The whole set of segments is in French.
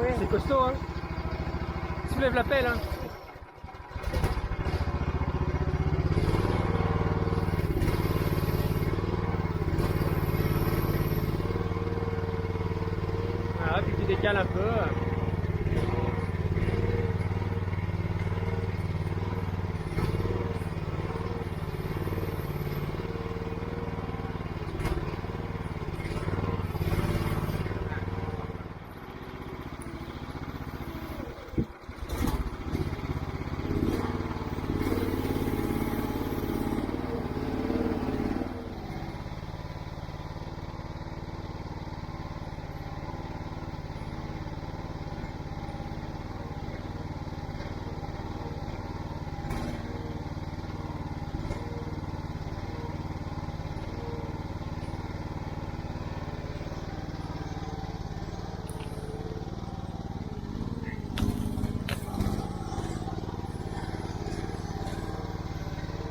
Oui. C'est costaud, hein. Soulève la pelle, hein. Voilà, puis tu décales un peu.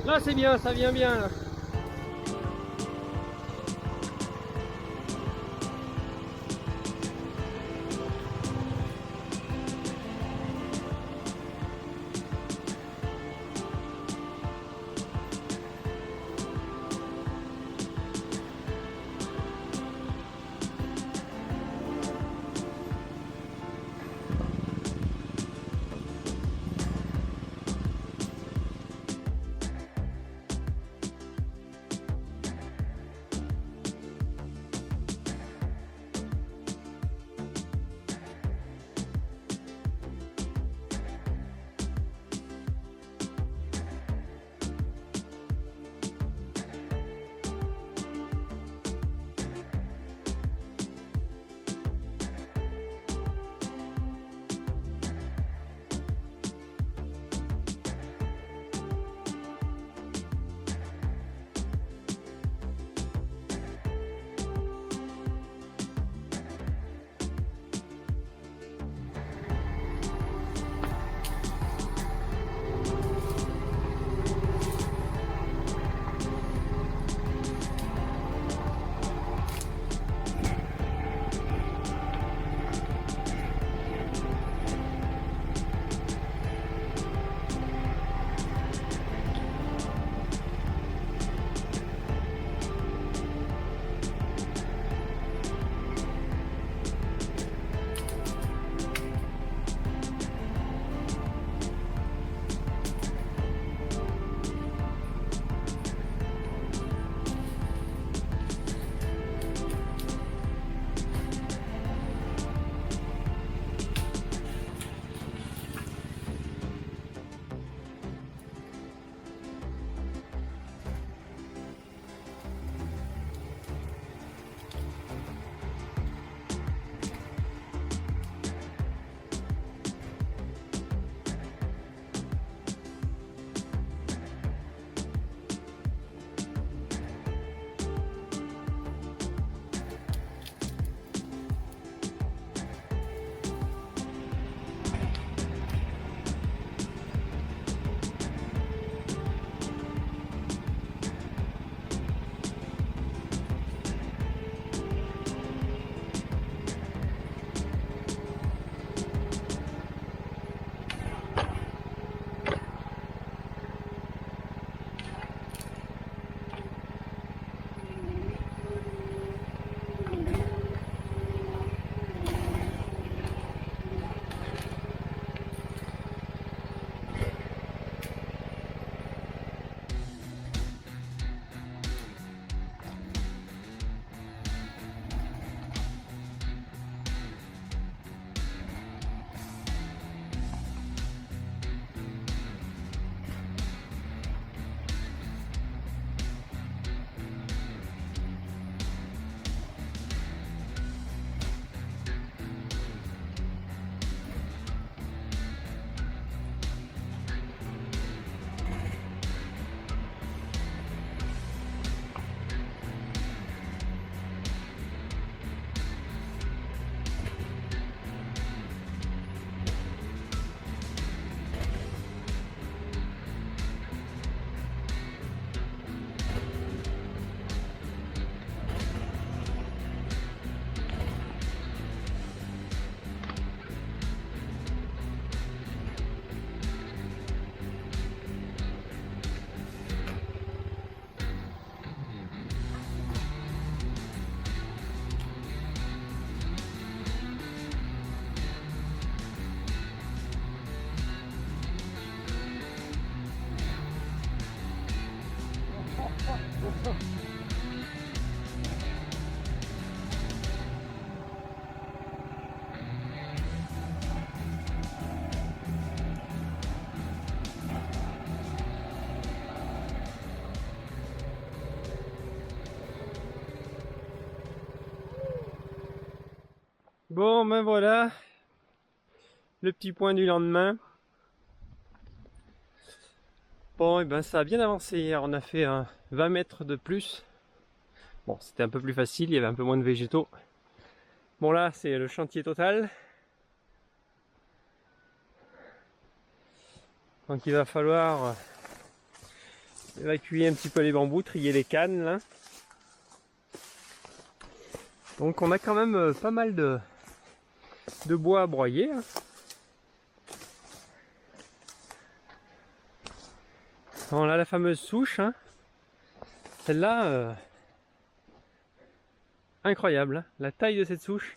Là c'est bien, ça vient bien là. Bon, ben voilà, le petit point du lendemain. Bon, et ben ça a bien avancé hier, on a fait 20 mètres de plus. Bon, c'était un peu plus facile, il y avait un peu moins de végétaux. Bon là, c'est le chantier total. Donc il va falloir évacuer un petit peu les bambous, trier les cannes là. Donc on a quand même pas mal de bois à broyer. On a la fameuse souche, hein. Celle-là, incroyable, hein. La taille de cette souche,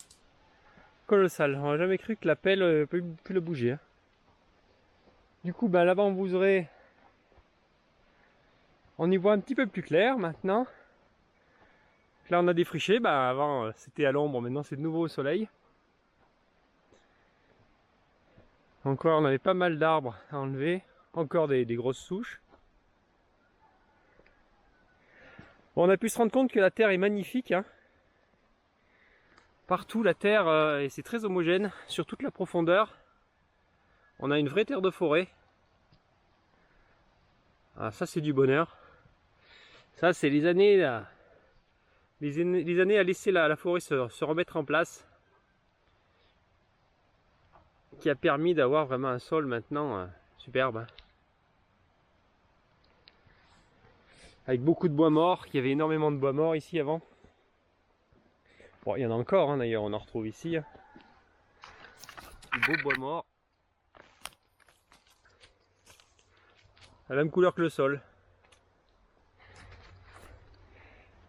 colossale. On n'a jamais cru que la pelle peut le bouger. Hein. Du coup, ben, la bambouserie, on y voit un petit peu plus clair maintenant. Là, on a défriché. Ben, avant, c'était à l'ombre, maintenant c'est de nouveau au soleil. Encore, on avait pas mal d'arbres à enlever. Encore des grosses souches. Bon, on a pu se rendre compte que la terre est magnifique. Hein. Partout, la terre, et c'est très homogène sur toute la profondeur. On a une vraie terre de forêt. Ah, ça, c'est du bonheur. Ça, c'est les années là. Les années à laisser la forêt se remettre en place, qui a permis d'avoir vraiment un sol maintenant superbe. Hein. Avec beaucoup de bois morts, il y avait énormément de bois morts ici avant. Bon, il y en a encore hein, d'ailleurs, on en retrouve ici. Hein. Du beau bois mort. La même couleur que le sol.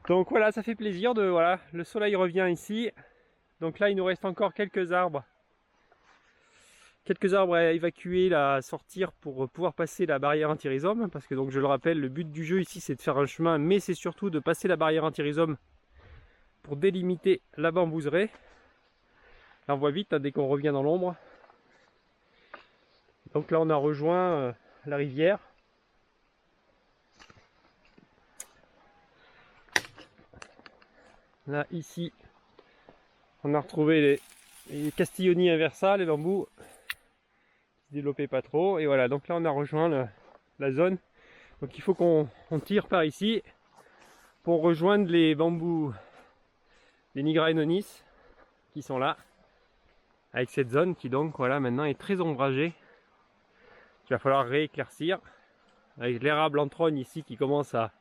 Donc voilà, ça fait plaisir de voilà, le soleil revient ici. Donc là, il nous reste encore quelques arbres. Quelques arbres à évacuer, là, à sortir pour pouvoir passer la barrière anti-rhizome. Parce que donc je le rappelle, le but du jeu ici c'est de faire un chemin, mais c'est surtout de passer la barrière anti-rhizome pour délimiter la bambouserie. Là on voit vite hein, dès qu'on revient dans l'ombre. Donc là on a rejoint la rivière. Là ici on a retrouvé les castillonniers inversa, les bambous qui se développaient pas trop. Et voilà, donc là on a rejoint la zone. Donc il faut qu'on tire par ici pour rejoindre les bambous, les Nigra et Nonis qui sont là. Avec cette zone qui donc voilà maintenant est très ombragée. Il va falloir rééclaircir. Avec l'érable en trogne ici qui commence à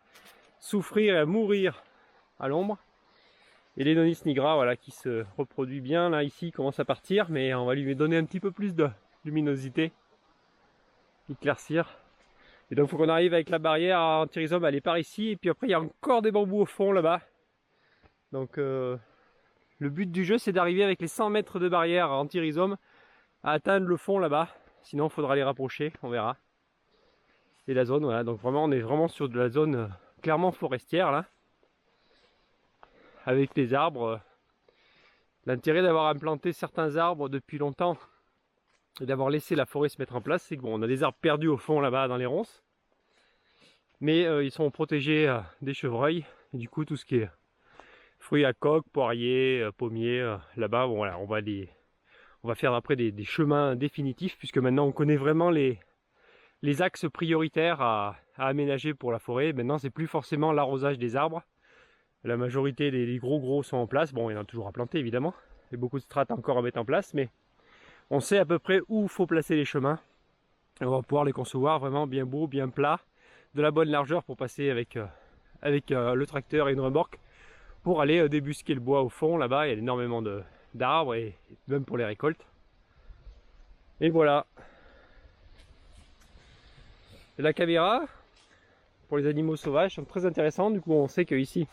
souffrir et à mourir à l'ombre. Et les Nonis nigra voilà, qui se reproduit bien là ici, commence à partir, mais on va lui donner un petit peu plus de luminosité, éclaircir. Et donc il faut qu'on arrive avec la barrière anti-rhizome, elle est par ici, et puis après il y a encore des bambous au fond là-bas. Donc le but du jeu c'est d'arriver avec les 100 mètres de barrière anti-rhizome à atteindre le fond là-bas, sinon il faudra les rapprocher, on verra. Et la zone, voilà, donc vraiment on est vraiment sur de la zone clairement forestière là. Avec les arbres, l'intérêt d'avoir implanté certains arbres depuis longtemps et d'avoir laissé la forêt se mettre en place, c'est que bon, on a des arbres perdus au fond là-bas dans les ronces, mais ils sont protégés des chevreuils, et du coup tout ce qui est fruits à coque, poiriers, pommiers, là-bas, bon, voilà, on va faire après des chemins définitifs, puisque maintenant on connaît vraiment les axes prioritaires à aménager pour la forêt. Maintenant c'est plus forcément l'arrosage des arbres. La majorité des gros sont en place. Bon, il y en a toujours à planter évidemment. Il y a beaucoup de strates encore à mettre en place, mais on sait à peu près où il faut placer les chemins. Et on va pouvoir les concevoir vraiment bien beaux, bien plats, de la bonne largeur pour passer avec le tracteur et une remorque pour aller débusquer le bois au fond. Là-bas, il y a énormément d'arbres et même pour les récoltes. Et voilà. Et la caméra pour les animaux sauvages sont très intéressants. Du coup, on sait que ici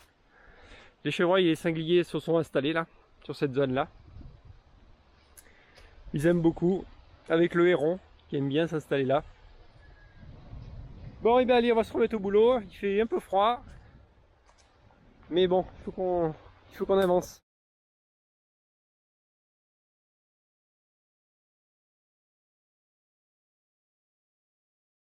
les chevreuils et les sangliers se sont installés là, sur cette zone là. Ils aiment beaucoup, avec le héron qui aime bien s'installer là. Bon, et bien allez, on va se remettre au boulot, il fait un peu froid. Mais bon, il faut qu'on avance.